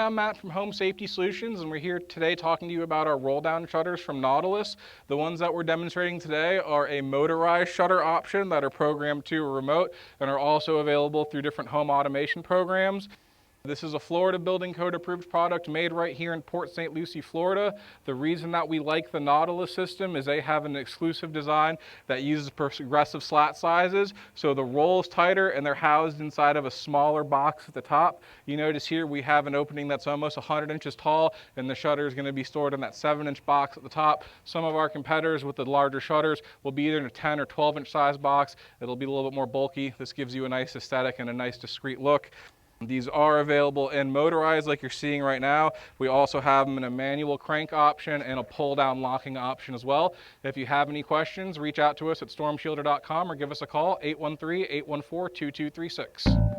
I'm Matt from Home Safety Solutions, and we're here today talking to you about our roll-down shutters from Nautilus. The ones that we're demonstrating today are a motorized shutter option that are programmed to a remote and are also available through different home automation programs. This is a Florida Building Code approved product made right here in Port St. Lucie, Florida. The reason that we like the Nautilus system is they have an exclusive design that uses progressive slat sizes. So the roll is tighter and they're housed inside of a smaller box at the top. You notice here we have an opening that's almost 100 inches tall and the shutter is going to be stored in that 7-inch box at the top. Some of our competitors with the larger shutters will be either in a 10 or 12-inch size box. It'll be a little bit more bulky. This gives you a nice aesthetic and a nice discreet look. These are available in motorized like you're seeing right now. We also have them in a manual crank option and a pull down locking option as well. If you have any questions, reach out to us at stormshielder.com or give us a call, 813-814-2236.